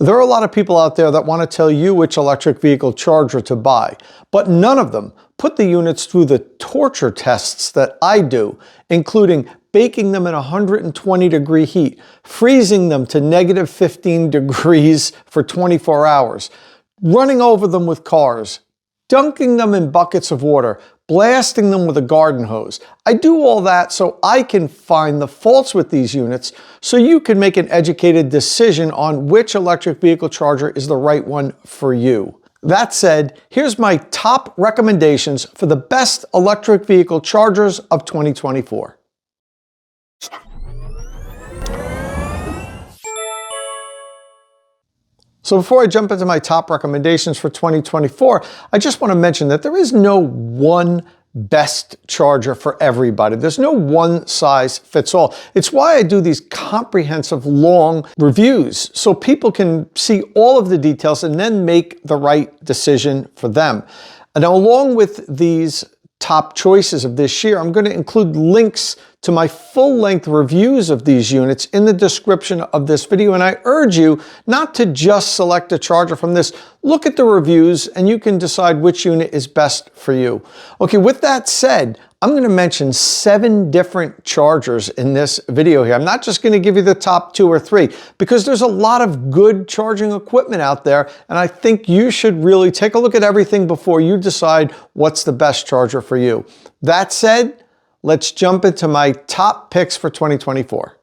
There are a lot of people out there that want to tell you which electric vehicle charger to buy, but none of them put the units through the torture tests that I do, including baking them in 120-degree heat, freezing them to -15 degrees for 24 hours, running over them with cars, dunking them in buckets of water, blasting them with a garden hose. I do all that so I can find the faults with these units so you can make an educated decision on which electric vehicle charger is the right one for you. That said, here's my top recommendations for the best electric vehicle chargers of 2024. So before I jump into my top recommendations for 2024, I just want to mention that there is no one best charger for everybody. There's no one size fits all. It's why I do these comprehensive long reviews so people can see all of the details and then make the right decision for them. And now, along with these top choices of this year, I'm going to include links to my full-length reviews of these units in the description of this video, and I urge you not to just select a charger from this. Look at the reviews and you can decide which unit is best for you. Okay, with that said, I'm going to mention 7 different chargers in this video here. I'm not just going to give you the top 2 or 3 because there's a lot of good charging equipment out there, and I think you should really take a look at everything before you decide what's the best charger for you. That said, let's jump into my top picks for 2024.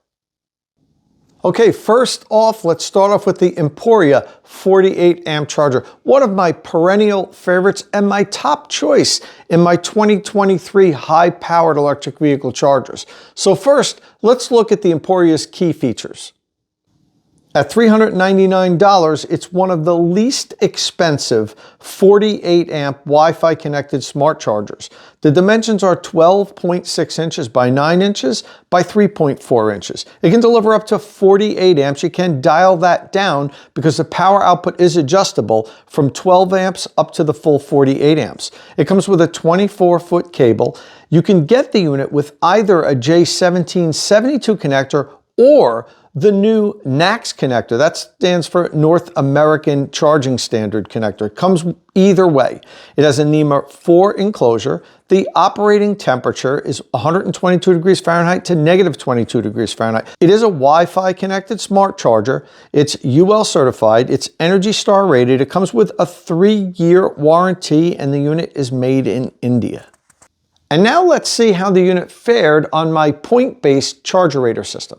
Okay, first off, let's start off with the Emporia 48 amp charger, one of my perennial favorites and my top choice in my 2023 high-powered electric vehicle chargers. So first, let's look at the Emporia's key features. At $399, it's one of the least expensive 48 amp Wi-Fi connected smart chargers. The dimensions are 12.6 inches by 9 inches by 3.4 inches. It can deliver up to 48 amps. You can dial that down because the power output is adjustable from 12 amps up to the full 48 amps. It comes with a 24-foot cable. You can get the unit with either a J1772 connector or the new NACS connector. That stands for North American Charging Standard connector. It comes either way. It has a NEMA 4 enclosure. The operating temperature is 122 degrees Fahrenheit to -22 degrees Fahrenheit. It is a Wi-Fi connected smart charger. It's UL certified. It's Energy Star rated. It comes with a 3-year warranty, and the unit is made in India. And now let's see how the unit fared on my point-based charger rater system.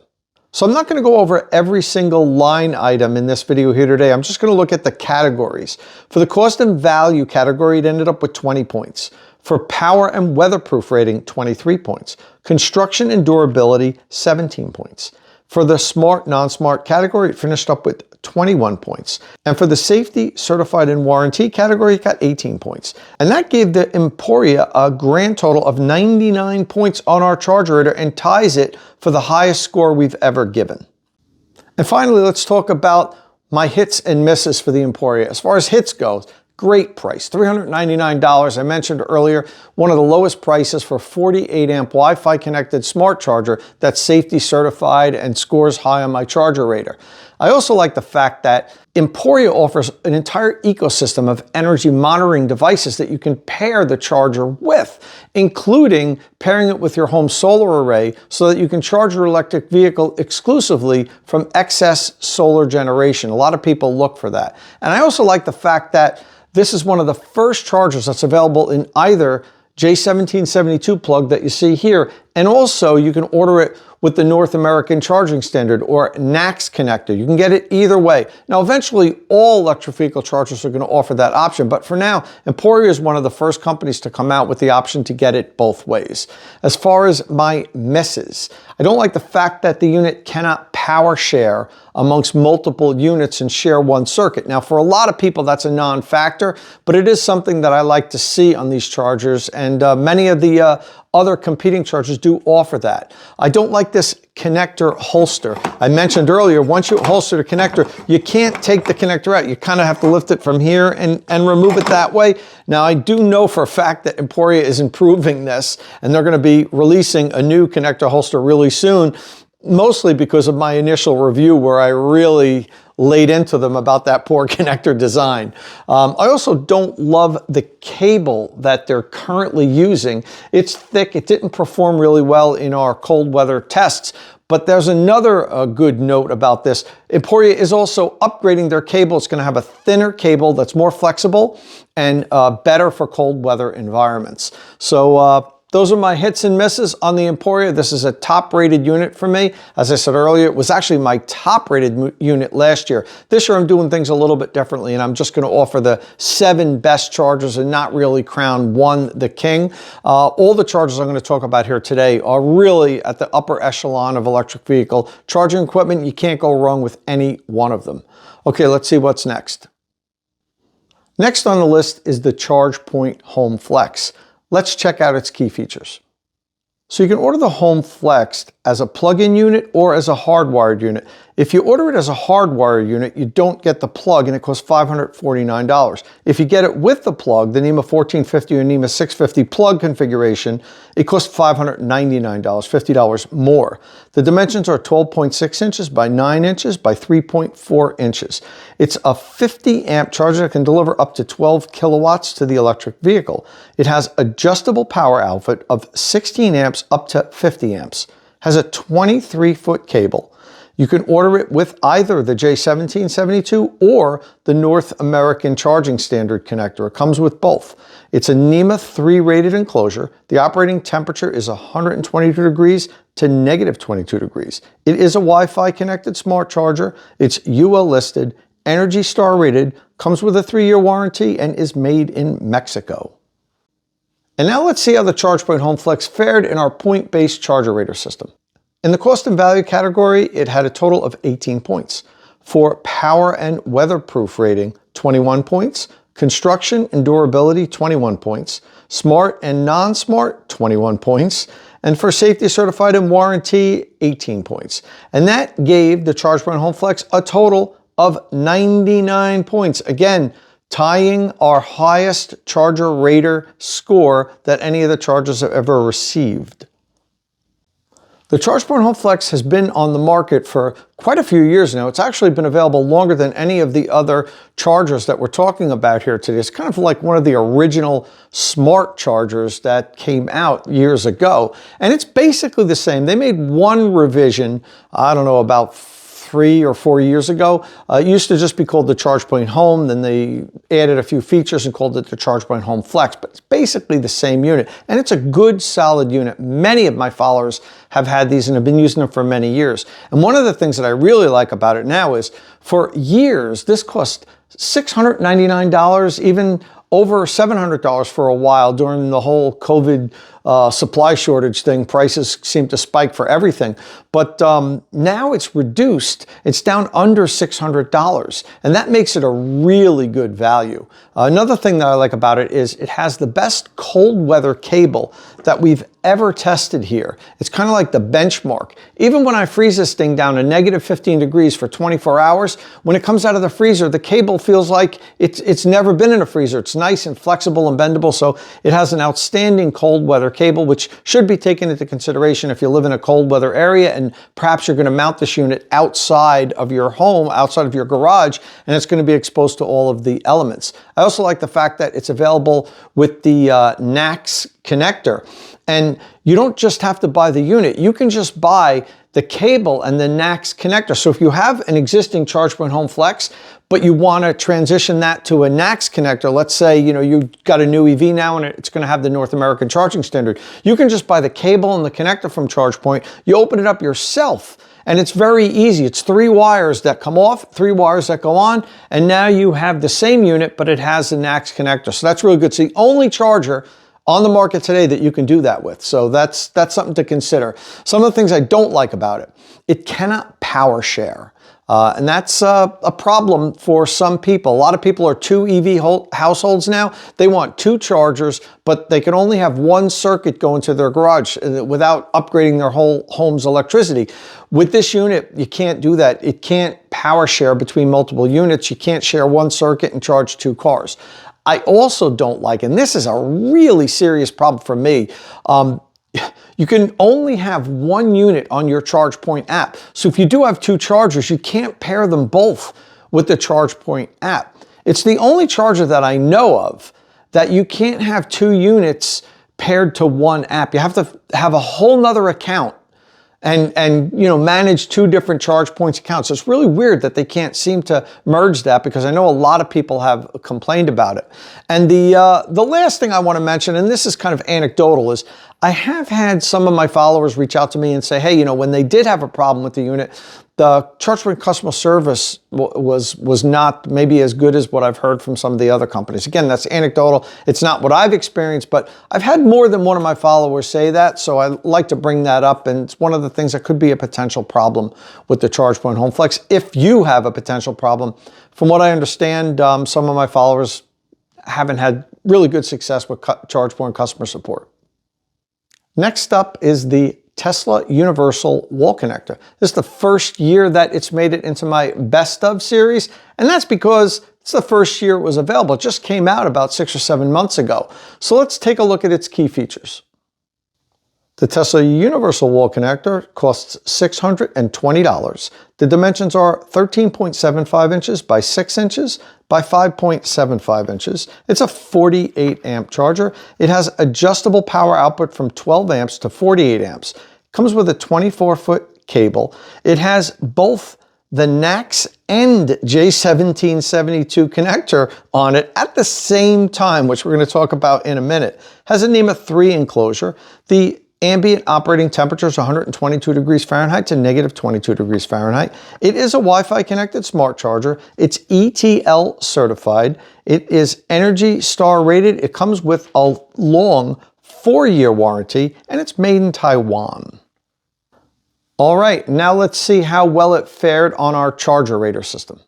So I'm not going to go over every single line item in this video here today. I'm just going to look at the categories. For the cost and value category, it ended up with 20 points. For power and weatherproof rating, 23 points. Construction and durability, 17 points. For the smart, non-smart category, it finished up with 21 points. And for the safety, certified and warranty category, it got 18 points. And that gave the Emporia a grand total of 99 points on our charger rater and ties it for the highest score we've ever given. And finally, let's talk about my hits and misses for the Emporia. As far as hits goes, great price, $399. I mentioned earlier, one of the lowest prices for 48 amp Wi-Fi connected smart charger that's safety certified and scores high on my charger rater. I also like the fact that Emporia offers an entire ecosystem of energy monitoring devices that you can pair the charger with, including pairing it with your home solar array so that you can charge your electric vehicle exclusively from excess solar generation. A lot of people look for that. And I also like the fact that this is one of the first chargers that's available in either J1772 plug that you see here, and also you can order it with the North American Charging Standard or NACS connector. You can get it either way. Now, eventually, all electric vehicle chargers are going to offer that option, but for now, Emporia is one of the first companies to come out with the option to get it both ways. As far as my misses, I don't like the fact that the unit cannot power share amongst multiple units and share one circuit. Now, for a lot of people, that's a non-factor, but it is something that I like to see on these chargers, and many of the other competing chargers do offer that. I don't like this connector holster. I mentioned earlier, once you holster the connector, you can't take the connector out. You kind of have to lift it from here and remove it that way. Now, I do know for a fact that Emporia is improving this, and they're going to be releasing a new connector holster really soon, mostly because of my initial review where I really laid into them about that poor connector design. I also don't love the cable that they're currently using. It's thick. It didn't perform really well in our cold weather tests. But there's another good note about this. Emporia is also upgrading their cable. It's going to have a thinner cable that's more flexible and better for cold weather environments. So those are my hits and misses on the Emporia. This is a top-rated unit for me. As I said earlier, it was actually my top-rated unit last year. This year I'm doing things a little bit differently, and I'm just going to offer the 7 best chargers and not really crown one the king. All the chargers I'm going to talk about here today are really at the upper echelon of electric vehicle charging equipment. You can't go wrong with any one of them. Okay, let's see what's next. Next on the list is the ChargePoint Home Flex. Let's check out its key features. So you can order the Home Flex as a plug-in unit or as a hardwired unit. If you order it as a hardwired unit, you don't get the plug and it costs $549. If you get it with the plug, the NEMA 1450 or NEMA 650 plug configuration, it costs $599, $50 more. The dimensions are 12.6 inches by 9 inches by 3.4 inches. It's a 50 amp charger that can deliver up to 12 kilowatts to the electric vehicle. It has adjustable power output of 16 amps up to 50 amps. Has a 23-foot cable. You can order it with either the J1772 or the North American Charging Standard connector. It comes with both. It's a NEMA 3 rated enclosure. The operating temperature is 122 degrees to negative 22 degrees. It is a Wi-Fi connected smart charger. It's UL listed, Energy Star rated, comes with a 3-year warranty, and is made in Mexico. And now let's see how the ChargePoint Home Flex fared in our point-based charger rater system. In the cost and value category, it had a total of 18 points. For power and weatherproof rating, 21 points. Construction and durability, 21 points. Smart and non-smart, 21 points. And for safety certified and warranty, 18 points. And that gave the ChargePoint Home Flex a total of 99 points. Again, tying our highest charger rater score that any of the chargers have ever received. The ChargePoint Home Flex has been on the market for quite a few years now. It's actually been available longer than any of the other chargers that we're talking about here today. It's kind of like one of the original smart chargers that came out years ago. And it's basically the same. They made one revision, I don't know, about 3 or 4 years ago. It used to just be called the ChargePoint Home. Then they added a few features and called it the ChargePoint Home Flex. But it's basically the same unit. And it's a good, solid unit. Many of my followers have had these and have been using them for many years. And one of the things that I really like about it now is for years, this cost $699, even over $700 for a while during the whole COVID supply shortage thing. Prices seem to spike for everything. But now it's reduced. It's down under $600. And that makes it a really good value. Another thing that I like about it is it has the best cold weather cable that we've ever tested here. It's kind of like the benchmark. Even when I freeze this thing down to negative 15 degrees for 24 hours, when it comes out of the freezer, the cable feels like it's never been in a freezer. It's nice and flexible and bendable, so it has an outstanding cold weather cable, which should be taken into consideration if you live in a cold weather area and perhaps you're going to mount this unit outside of your home, outside of your garage, and it's going to be exposed to all of the elements. I also like the fact that it's available with the NACS connector. And you don't just have to buy the unit, you can just buy the cable and the NACS connector. So if you have an existing ChargePoint Home Flex, but you want to transition that to a NACS connector, let's say, you know, you've got a new EV now and it's going to have the North American Charging Standard, you can just buy the cable and the connector from ChargePoint, you open it up yourself, and it's very easy. It's 3 wires that come off, 3 wires that go on, and now you have the same unit, but it has the NACS connector. So that's really good. It's the only charger on the market today that you can do that with. So that's something to consider. Some of the things I don't like about it, it cannot power share. And that's a problem for some people. A lot of people are 2 EV households now. They want 2 chargers, but they can only have 1 circuit go into their garage without upgrading their whole home's electricity. With this unit, you can't do that. It can't power share between multiple units. You can't share 1 circuit and charge 2 cars. I also don't like, and this is a really serious problem for me, you can only have 1 unit on your ChargePoint app. So if you do have 2 chargers, you can't pair them both with the ChargePoint app. It's the only charger that I know of that you can't have two units paired to one app. You have to have a whole nother account and manage two different ChargePoint accounts. So it's really weird that they can't seem to merge that, because I know a lot of people have complained about it. And the last thing I want to mention, and this is kind of anecdotal, is I have had some of my followers reach out to me and say, hey, when they did have a problem with the unit, the ChargePoint customer service was not maybe as good as what I've heard from some of the other companies. Again, that's anecdotal. It's not what I've experienced, but I've had more than one of my followers say that, so I like to bring that up, and it's one of the things that could be a potential problem with the ChargePoint Home Flex if you have a potential problem. From what I understand, some of my followers haven't had really good success with ChargePoint customer support. Next up is the Tesla Universal Wall Connector. This is the first year that it's made it into my best of series, and that's because it's the first year it was available. It just came out about 6 or 7 months ago. So let's take a look at its key features. The Tesla Universal Wall Connector costs $620. The dimensions are 13.75 inches by 6 inches by 5.75 inches. It's a 48 amp charger. It has adjustable power output from 12 amps to 48 amps. It comes with a 24-foot cable. It has both the NACS and J1772 connector on it at the same time, which we're going to talk about in a minute. It has a NEMA 3 enclosure. The ambient operating temperature is 122 degrees Fahrenheit to negative 22 degrees Fahrenheit. It is a Wi-Fi connected smart charger. It's ETL certified. It is Energy Star rated. It comes with a long 4-year warranty, and it's made in Taiwan. All right, now let's see how well it fared on our charger rater system.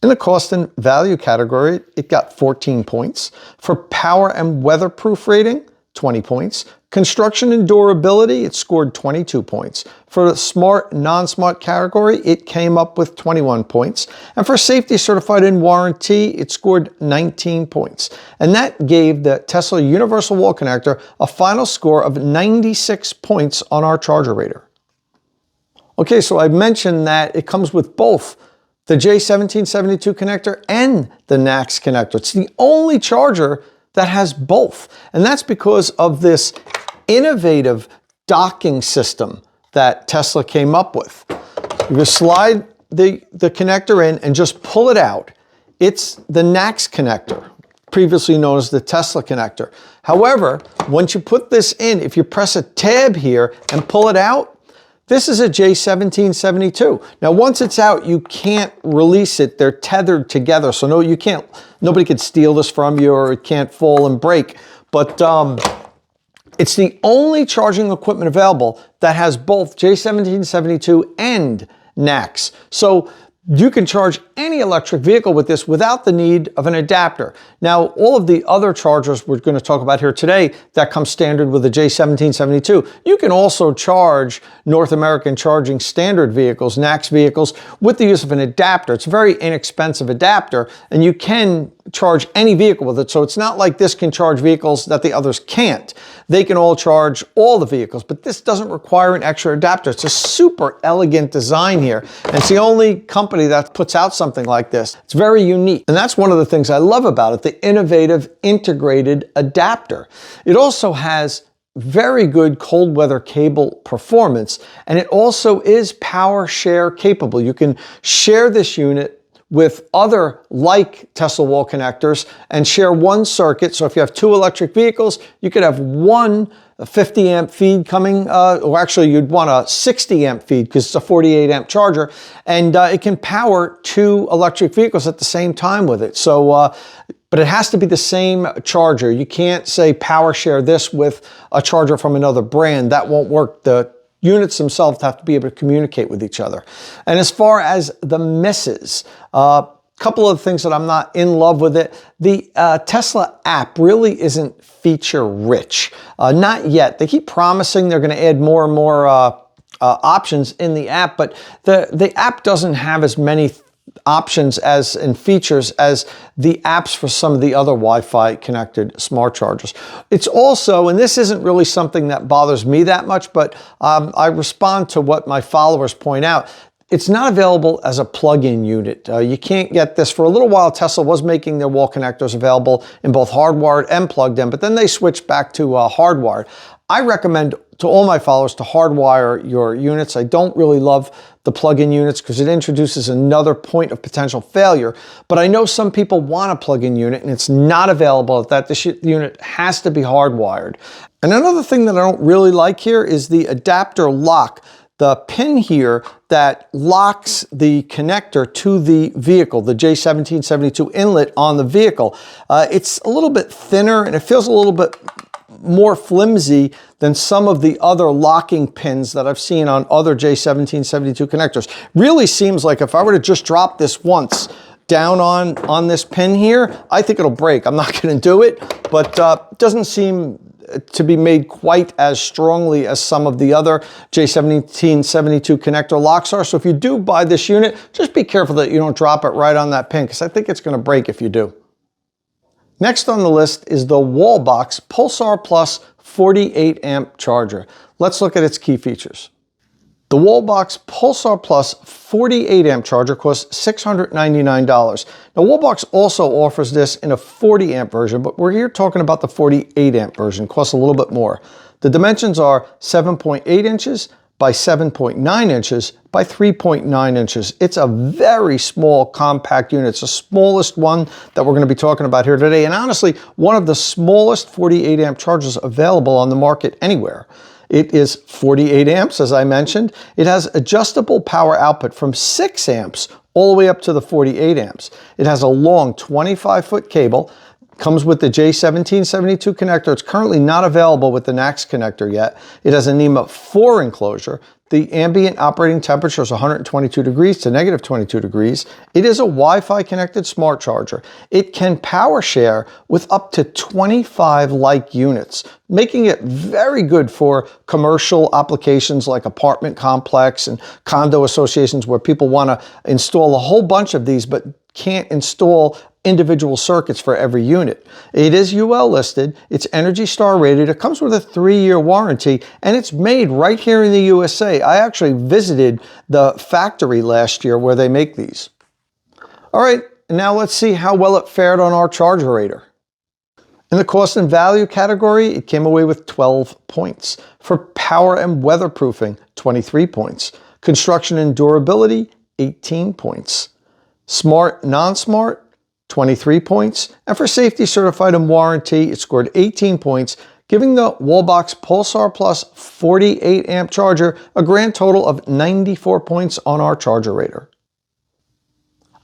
In the cost and value category, it got 14 points. For power and weatherproof rating, 20 points. Construction and durability, it scored 22 points. For the smart, non-smart category, it came up with 21 points. And for safety certified and warranty, it scored 19 points. And that gave the Tesla Universal Wall Connector a final score of 96 points on our charger rater. Okay, so I mentioned that it comes with both the J1772 connector and the NACS connector. It's the only charger that has both. And that's because of this innovative docking system that Tesla came up with. You just slide the connector in and just pull it out. It's the NACS connector, previously known as the Tesla connector. However, once you put this in, if you press a tab here and pull it out, this is a J1772. Now, once it's out, you can't release it. They're tethered together, so no, you can't. Nobody could steal this from you, or it can't fall and break. But it's the only charging equipment available that has both J1772 and NACS. So you can charge any electric vehicle with this without the need of an adapter. Now, all of the other chargers we're going to talk about here today that come standard with the J1772, you can also charge North American charging standard vehicles, NACS vehicles, with the use of an adapter. It's a very inexpensive adapter, and you can charge any vehicle with it. So it's not like this can charge vehicles that the others can't. They can all charge all the vehicles, but this doesn't require an extra adapter. It's a super elegant design here, and it's the only company that puts out something like this. It's very unique, and that's one of the things I love about it, the innovative integrated adapter. It also has very good cold weather cable performance, and it also is power share capable. You can share this unit with other like Tesla wall connectors and share one circuit. So if you have two electric vehicles, you could have one 50 amp feed coming, or actually you'd want a 60 amp feed because it's a 48 amp charger, and it can power two electric vehicles at the same time with it. So, but it has to be the same charger. You can't say power share this with a charger from another brand. That won't work. The units themselves have to be able to communicate with each other. And as far as the misses, a couple of things that I'm not in love with it. The Tesla app really isn't feature rich. Not yet. They keep promising they're going to add more and more options in the app, but the app doesn't have as many options and features as the apps for some of the other Wi-Fi connected smart chargers. It's also, and this isn't really something that bothers me that much, but I respond to what my followers point out. It's not available as a plug-in unit. You can't get this. For a little while, Tesla was making their wall connectors available in both hardwired and plugged in, but then they switched back to hardwired. I recommend to all my followers to hardwire your units. I don't really love the plug-in units because it introduces another point of potential failure, but I know some people want a plug-in unit and it's not available at that. This unit has to be hardwired. And another thing that I don't really like here is the adapter lock. The pin here that locks the connector to the vehicle, the J1772 inlet on the vehicle. It's a little bit thinner and it feels a little bit more flimsy than some of the other locking pins that I've seen on other J1772 connectors. Really seems like if I were to just drop this once down on this pin here, I think it'll break. I'm not going to do it, but it doesn't seem to be made quite as strongly as some of the other J1772 connector locks are. So if you do buy this unit, just be careful that you don't drop it right on that pin, because I think it's going to break if you do. Next on the list is the WallBox Pulsar Plus 48 amp charger. Let's look at its key features. The WallBox Pulsar Plus 48 amp charger costs $699. Now WallBox also offers this in a 40 amp version, but we're here talking about the 48 amp version. It costs a little bit more. The dimensions are 7.8 inches by 7.9 inches by 3.9 inches. It's a very small, compact unit. It's the smallest one that we're going to be talking about here today, and honestly, one of the smallest 48 amp chargers available on the market anywhere. It is 48 amps, as I mentioned. It has adjustable power output from 6 amps all the way up to the 48 amps. It has a long 25-foot cable. Comes with the J1772 connector. It's currently not available with the NACS connector yet. It has a NEMA 4 enclosure. The ambient operating temperature is 122 degrees to negative 22 degrees. It is a Wi-Fi connected smart charger. It can power share with up to 25 like units, making it very good for commercial applications like apartment complex and condo associations where people want to install a whole bunch of these but can't install individual circuits for every unit. It is UL listed, it's Energy Star rated, it comes with a 3-year warranty, and it's made right here in the USA. I actually visited the factory last year where they make these. All right, now let's see how well it fared on our charger rater. In the cost and value category, it came away with 12 points. For power and weatherproofing, 23 points. Construction and durability, 18 points. Smart, non-smart, 23 points, and for safety certified and warranty, it scored 18 points, giving the WallBox Pulsar Plus 48 amp charger a grand total of 94 points on our charger rater.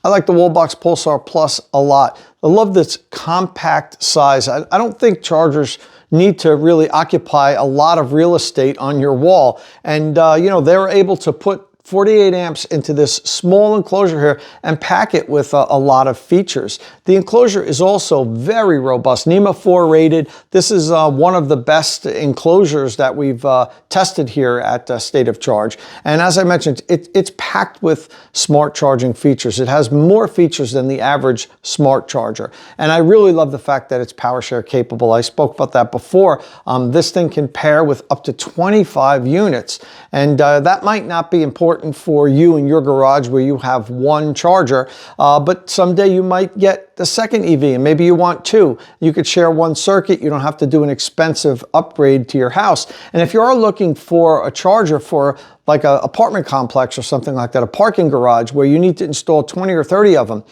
I like the WallBox Pulsar Plus a lot. I love this compact size. I don't think chargers need to really occupy a lot of real estate on your wall, and you know, they're able to put 48 amps into this small enclosure here and pack it with a lot of features. The enclosure is also very robust, NEMA 4 rated. This is one of the best enclosures that we've tested here at State of Charge. And as I mentioned, it's packed with smart charging features. It has more features than the average smart charger. And I really love the fact that it's power share capable. I spoke about that before. This thing can pair with up to 25 units. And that might not be important for you in your garage where you have one charger, but someday you might get the second EV and maybe you want two. You could share one circuit. You don't have to do an expensive upgrade to your house. And if you are looking for a charger for like an apartment complex or something like that, a parking garage where you need to install 20 or 30 of them,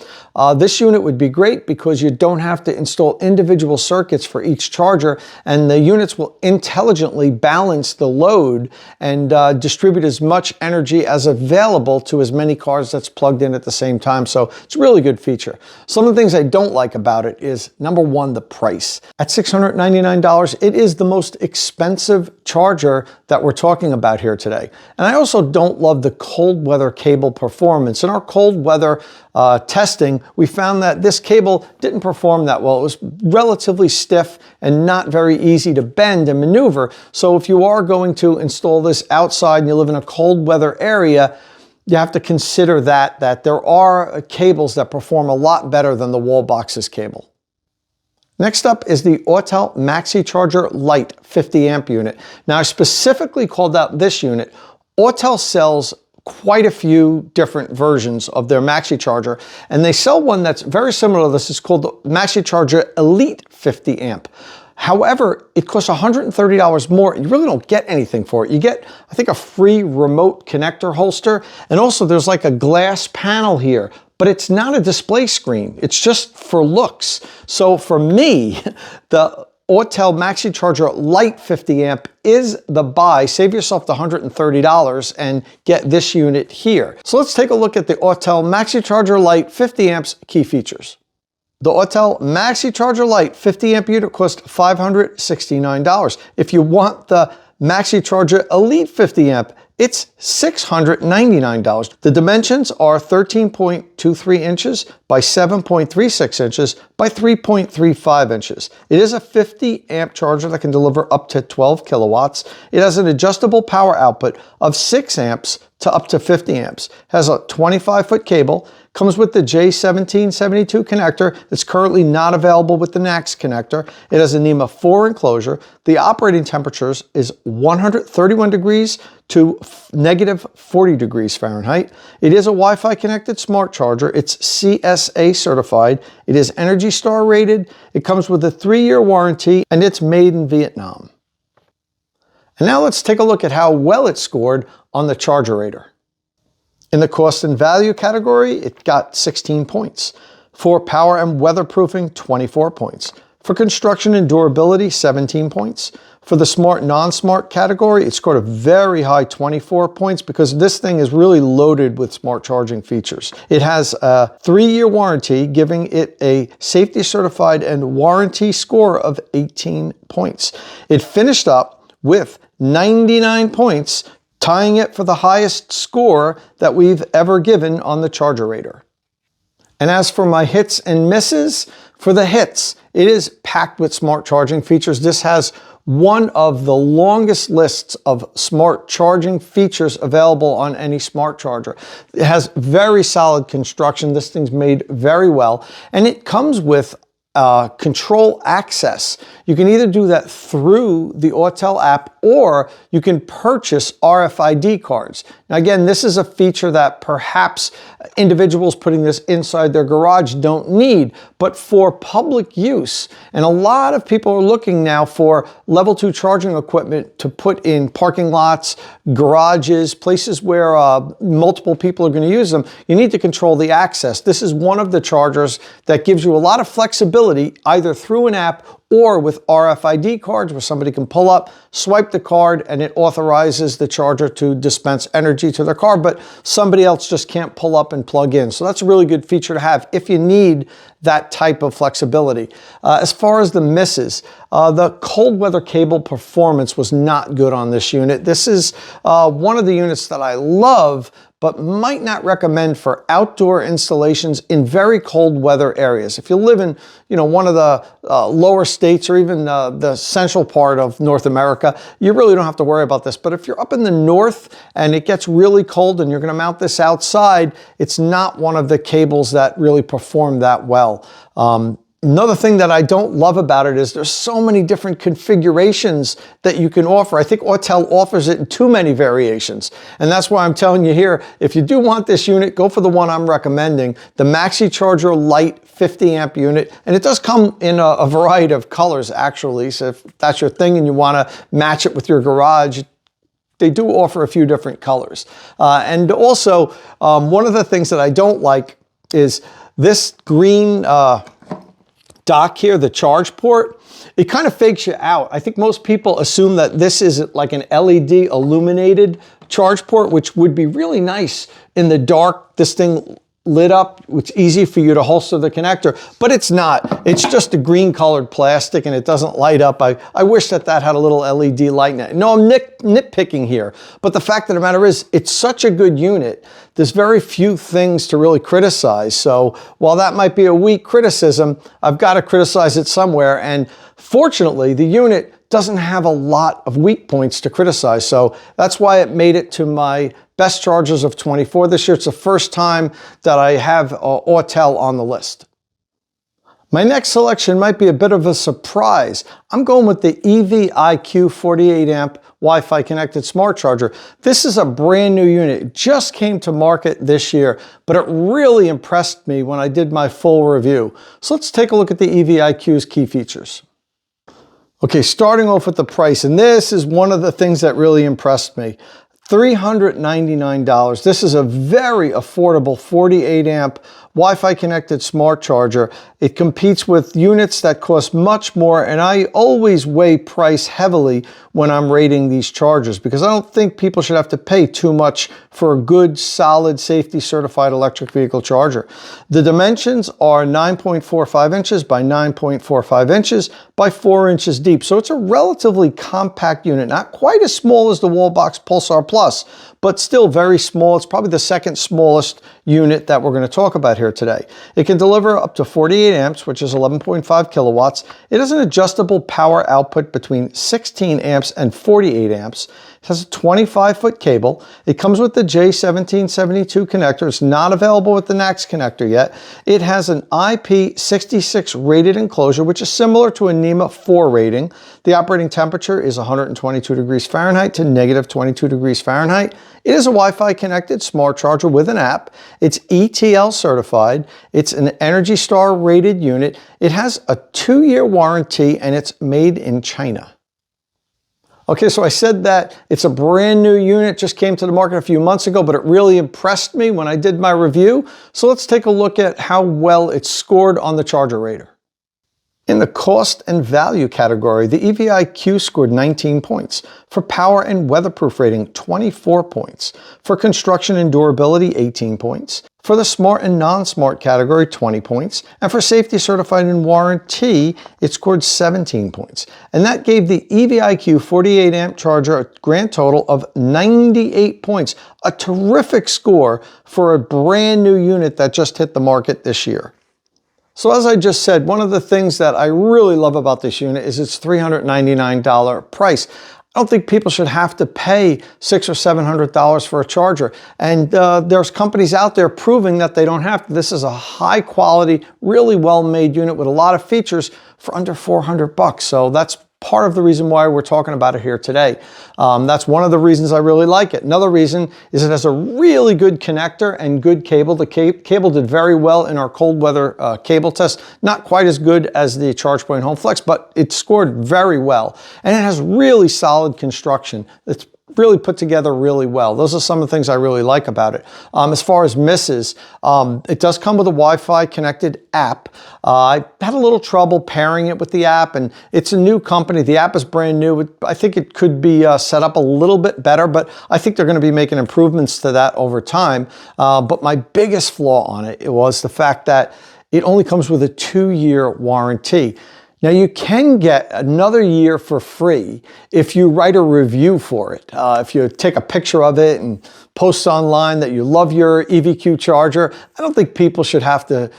this unit would be great because you don't have to install individual circuits for each charger, and the units will intelligently balance the load and distribute as much energy as available to as many cars that's plugged in at the same time. So it's a really good feature. Some of the things I don't like about it is, number one, the price. At $699, it is the most expensive charger that we're talking about here today. And I also don't love the cold weather cable performance. In our cold weather testing, we found that this cable didn't perform that well. It was relatively stiff and not very easy to bend and maneuver. So if you are going to install this outside and you live in a cold weather area, you have to consider that there are cables that perform a lot better than the WallBox's cable. Next up is the Autel MaxiCharger Lite 50 amp unit. Now I specifically called out this unit. Autel sells quite a few different versions of their MaxiCharger, and they sell one that's very similar to this. It's called the MaxiCharger Elite 50 amp. However, it costs $130 more, and you really don't get anything for it. You get, I think, a free remote connector holster, and also there's like a glass panel here, but it's not a display screen. It's just for looks. So for me, the Autel MaxiCharger Lite 50 amp is the buy. Save yourself the $130 and get this unit here. So let's take a look at the Autel MaxiCharger Lite 50 amps key features. The Autel MaxiCharger Lite 50 amp unit costs $569. If you want the MaxiCharger Elite 50 amp, it's $699. The dimensions are 13.23 inches by 7.36 inches by 3.35 inches. It is a 50 amp charger that can deliver up to 12 kilowatts. It has an adjustable power output of 6 amps to up to 50 amps. It has a 25-foot cable, comes with the J1772 connector. It's currently not available with the NACS connector. It has a NEMA 4 enclosure. The operating temperatures is 131 degrees to negative 40 degrees Fahrenheit. It is a Wi-Fi connected smart charger. It's CSA certified. It is Energy Star rated. It comes with a 3-year warranty, and it's made in Vietnam. And now let's take a look at how well it scored on the Chargerator. In the cost and value category, it got 16 points. For power and weatherproofing, 24 points. For construction and durability, 17 points. For the smart, non-smart category, it scored a very high 24 points because this thing is really loaded with smart charging features. It has a 3-year warranty, giving it a safety certified and warranty score of 18 points. It finished up with 99 points, tying it for the highest score that we've ever given on the Chargerator. And as for my hits and misses, for the hits, it is packed with smart charging features. This has one of the longest lists of smart charging features available on any smart charger. It has very solid construction. This thing's made very well, and it comes with control access. You can either do that through the Autel app, or you can purchase RFID cards. Now again, this is a feature that perhaps individuals putting this inside their garage don't need, but for public use, and a lot of people are looking now for level 2 charging equipment to put in parking lots, garages, places where multiple people are going to use them, you need to control the access. This is one of the chargers that gives you a lot of flexibility, either through an app or with RFID cards, where somebody can pull up, swipe the card, and it authorizes the charger to dispense energy to their car, but somebody else just can't pull up and plug in. So that's a really good feature to have if you need that type of flexibility. As far as the misses, the cold weather cable performance was not good on this unit. This is one of the units that I love, but might not recommend for outdoor installations in very cold weather areas. If you live in, one of the lower states, or even the central part of North America, you really don't have to worry about this. But if you're up in the north and it gets really cold and you're gonna mount this outside, it's not one of the cables that really perform that well. Another thing that I don't love about it is there's so many different configurations that you can offer. I think Autel offers it in too many variations. And that's why I'm telling you here, if you do want this unit, go for the one I'm recommending, the MaxiCharger Lite 50 amp unit. And it does come in a variety of colors, actually. So if that's your thing and you want to match it with your garage, they do offer a few different colors. And also, one of the things that I don't like is this green dock here, the charge port. It kind of fakes you out. I think most people assume that this is like an LED illuminated charge port, which would be really nice in the dark. This thing lit up, it's easy for you to holster the connector, but it's not. It's just a green colored plastic and it doesn't light up. I wish that had a little LED light in it. No, I'm nitpicking here, but the fact of the matter is, it's such a good unit. There's very few things to really criticize. So while that might be a weak criticism, I've got to criticize it somewhere. And fortunately, the unit doesn't have a lot of weak points to criticize. So that's why it made it to my best chargers of 24 this year. It's the first time that I have Autel on the list. My next selection might be a bit of a surprise. I'm going with the EVIQO 48 amp Wi-Fi connected smart charger. This is a brand new unit. It just came to market this year, but it really impressed me when I did my full review. So let's take a look at the EVIQO's key features. Okay, starting off with the price, and this is one of the things that really impressed me. $399. This is a very affordable 48 amp Wi-Fi connected smart charger. It competes with units that cost much more, and I always weigh price heavily when I'm rating these chargers because I don't think people should have to pay too much for a good, solid, safety certified electric vehicle charger. The dimensions are 9.45 inches by 9.45 inches by 4 inches deep. So it's a relatively compact unit, not quite as small as the WallBox Pulsar Plus, but still very small. It's probably the second smallest unit that we're going to talk about here today. It can deliver up to 48 amps, which is 11.5 kilowatts. It has an adjustable power output between 16 amps and 48 amps. It has a 25-foot cable. It comes with the J1772 connector. It's not available with the NACS connector yet. It has an IP66 rated enclosure, which is similar to a NEMA 4 rating. The operating temperature is 122 degrees Fahrenheit to negative 22 degrees Fahrenheit. It is a Wi-Fi connected smart charger with an app. It's ETL certified. It's an Energy Star rated unit. It has a 2-year warranty and it's made in China. Okay, so I said that it's a brand new unit, just came to the market a few months ago, but it really impressed me when I did my review. So let's take a look at how well it's scored on the Charger Rater. In the cost and value category, the EVIQO scored 19 points. For power and weatherproof rating, 24 points. For construction and durability, 18 points. For the smart and non-smart category, 20 points. And for safety certified and warranty, it scored 17 points. And that gave the EVIQO 48 amp charger a grand total of 98 points. A terrific score for a brand new unit that just hit the market this year. So as I just said, one of the things that I really love about this unit is its $399 price. I don't think people should have to pay $600 or $700 for a charger. And there's companies out there proving that they don't have to. This is a high quality, really well-made unit with a lot of features for under $400. So that's part of the reason why we're talking about it here today. That's one of the reasons I really like it. Another reason is it has a really good connector and good cable. The cable did very well in our cold weather cable test. Not quite as good as the ChargePoint Home Flex, but it scored very well. And it has really solid construction. It's really put together really well. Those are some of the things I really like about it. As far as misses, it does come with a Wi-Fi connected app. I had a little trouble pairing it with the app, and it's a new company. The app is brand new. I think it could be set up a little bit better, but I think they're going to be making improvements to that over time. But my biggest flaw on it was the fact that it only comes with a 2-year warranty. Now you can get another year for free if you write a review for it. If you take a picture of it and post online that you love your EVIQO charger, I don't think people should have to,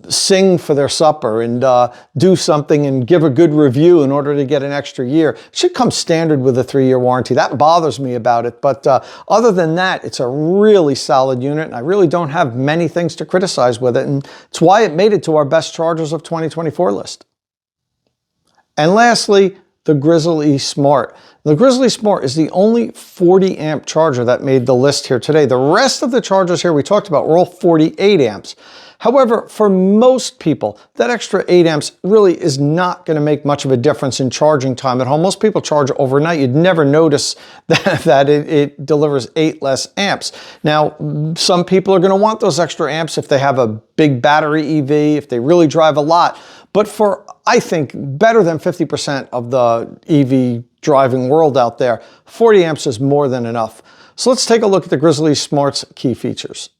sing for their supper and do something and give a good review in order to get an extra year. It should come standard with a 3-year warranty. That bothers me about it. But other than that, it's a really solid unit, and I really don't have many things to criticize with it. And it's why it made it to our best chargers of 2024 list. And lastly, the Grizzl-E Smart. The Grizzl-E Smart is the only 40 amp charger that made the list here today. The rest of the chargers here we talked about were all 48 amps. However, for most people, that extra 8 amps really is not going to make much of a difference in charging time at home. Most people charge overnight. You'd never notice that it delivers 8 less amps. Now, some people are going to want those extra amps if they have a big battery EV, if they really drive a lot. But for, I think, better than 50% of the EV driving world out there, 40 amps is more than enough. So let's take a look at the Grizzl-E Smart's key features.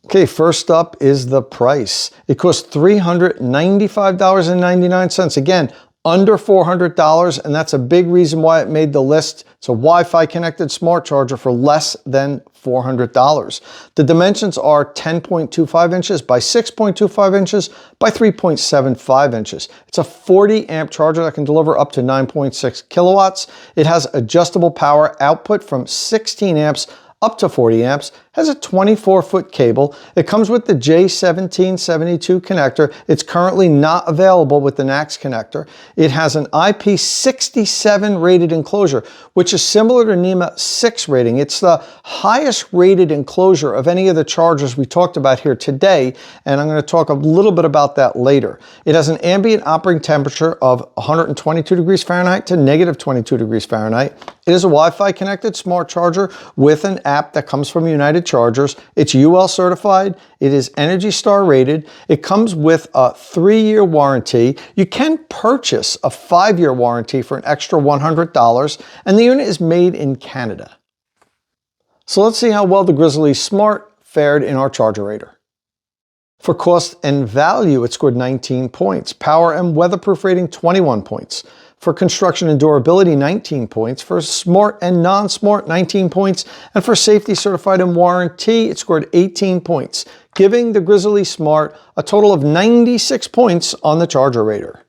Okay, first up is the price. It costs $395.99. Again, under $400, and that's a big reason why it made the list. It's a Wi-Fi connected smart charger for less than $400. The dimensions are 10.25 inches by 6.25 inches by 3.75 inches. It's a 40 amp charger that can deliver up to 9.6 kilowatts. It has adjustable power output from 16 amps up to 40 amps, has a 24-foot cable. It comes with the J1772 connector. It's currently not available with the NACS connector. It has an IP67 rated enclosure, which is similar to NEMA 6 rating. It's the highest rated enclosure of any of the chargers we talked about here today, and I'm going to talk a little bit about that later. It has an ambient operating temperature of 122 degrees Fahrenheit to negative 22 degrees Fahrenheit. It is a Wi-Fi connected smart charger with an app that comes from United Chargers. It's UL certified. It is Energy Star rated. It comes with a 3-year warranty. You can purchase a 5-year warranty for an extra $100, and the unit is made in Canada. So let's see how well the Grizzl-E Smart fared in our charger rater. For cost and value, it scored 19 points. Power and weatherproof rating, 21 points. For construction and durability, 19 points. For smart and non-smart, 19 points. And for safety certified and warranty, it scored 18 points, giving the Grizzl-E Smart a total of 96 points on the charger rater.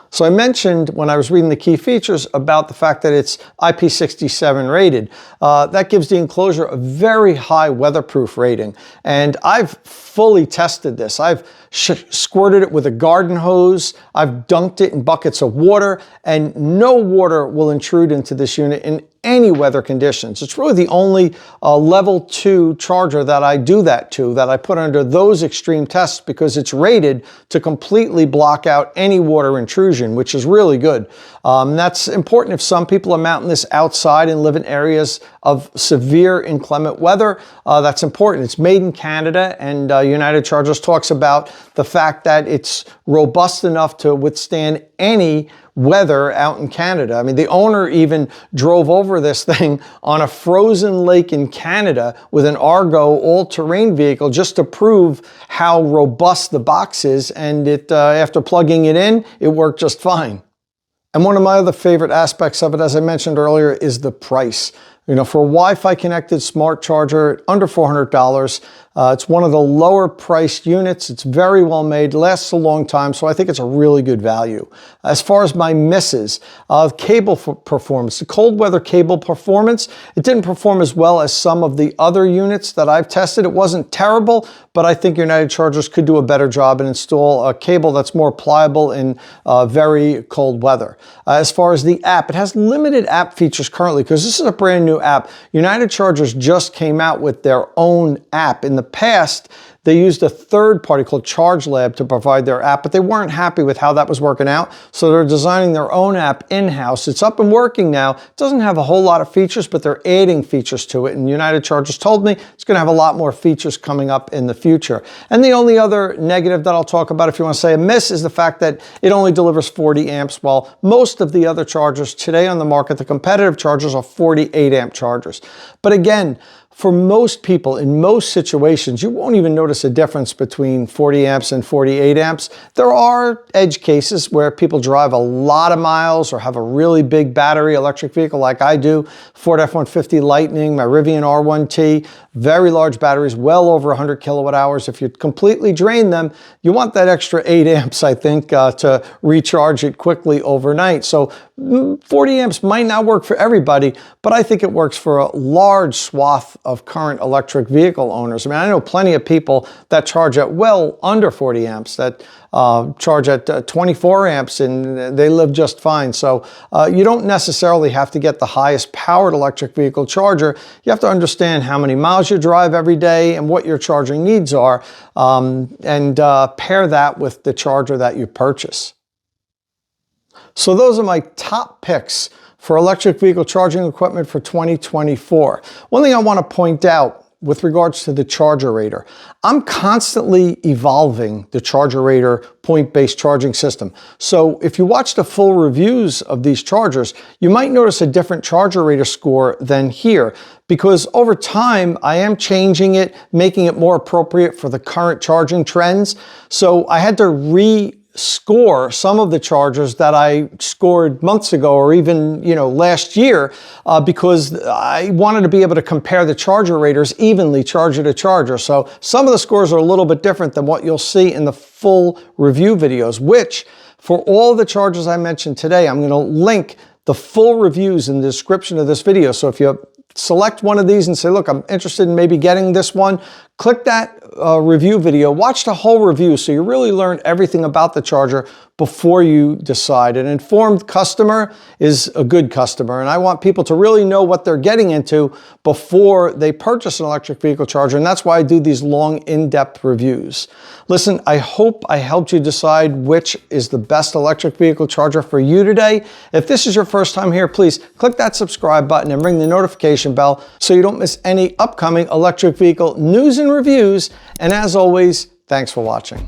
So I mentioned when I was reading the key features about the fact that it's IP67 rated. That gives the enclosure a very high weatherproof rating. And I've fully tested this. I've squirted it with a garden hose. I've dunked it in buckets of water, and no water will intrude into this unit in any weather conditions. It's really the only level 2 charger that I do that to, that I put under those extreme tests, because it's rated to completely block out any water intrusion, which is really good. That's important if some people are mounting this outside and live in areas of severe inclement weather. That's important. It's made in Canada, and United Chargers talks about the fact that it's robust enough to withstand any weather out in Canada. I mean, the owner even drove over this thing on a frozen lake in Canada with an Argo all-terrain vehicle just to prove how robust the box is, and it after plugging it in, it worked just fine. And one of my other favorite aspects of it, as I mentioned earlier, is the price. You know, for a Wi-Fi connected smart charger, under $400, it's one of the lower priced units. It's very well made, lasts a long time, so I think it's a really good value. As far as my misses, cable performance, the cold weather cable performance, it didn't perform as well as some of the other units that I've tested. It wasn't terrible, but I think United Chargers could do a better job and install a cable that's more pliable in very cold weather. As far as the app, it has limited app features currently because this is a brand new app. United Chargers just came out with their own app. In the past, they used a third party called ChargeLab to provide their app, but they weren't happy with how that was working out, so they're designing their own app in-house. It's up and working now. It doesn't have a whole lot of features, but they're adding features to it, and United Chargers told me it's going to have a lot more features coming up in the future. And the only other negative that I'll talk about, if you want to say a miss, is the fact that it only delivers 40 amps, while most of the other chargers today on the market, the competitive chargers, are 48 amp chargers. But again, for most people, in most situations, you won't even notice a difference between 40 amps and 48 amps. There are edge cases where people drive a lot of miles or have a really big battery electric vehicle like I do. Ford F-150 Lightning, my Rivian R1T, very large batteries, well over 100 kilowatt hours. If you completely drain them, you want that extra 8 amps, I think, to recharge it quickly overnight. So 40 amps might not work for everybody, but I think it works for a large swath of current electric vehicle owners. I mean, I know plenty of people that charge at well under 40 amps, that charge at 24 amps, and they live just fine. So you don't necessarily have to get the highest powered electric vehicle charger. You have to understand how many miles you drive every day and what your charging needs are, and pair that with the charger that you purchase. So those are my top picks for electric vehicle charging equipment for 2024. One thing I want to point out with regards to the charger rater, I'm constantly evolving the charger rater point-based charging system. So if you watch the full reviews of these chargers, you might notice a different charger rater score than here, because over time I am changing it, making it more appropriate for the current charging trends. So I had to score some of the chargers that I scored months ago, or even last year, because I wanted to be able to compare the charger raters evenly, charger to charger. So some of the scores are a little bit different than what you'll see in the full review videos, which for all the chargers I mentioned today, I'm going to link the full reviews in the description of this video. So if you select one of these and say, look, I'm interested in maybe getting this one, click that review video, watch the whole review so you really learn everything about the charger before you decide. An informed customer is a good customer, and I want people to really know what they're getting into before they purchase an electric vehicle charger, and that's why I do these long, in-depth reviews. Listen, I hope I helped you decide which is the best electric vehicle charger for you today. If this is your first time here, please click that subscribe button and ring the notification bell so you don't miss any upcoming electric vehicle news and reviews. And as always, thanks for watching.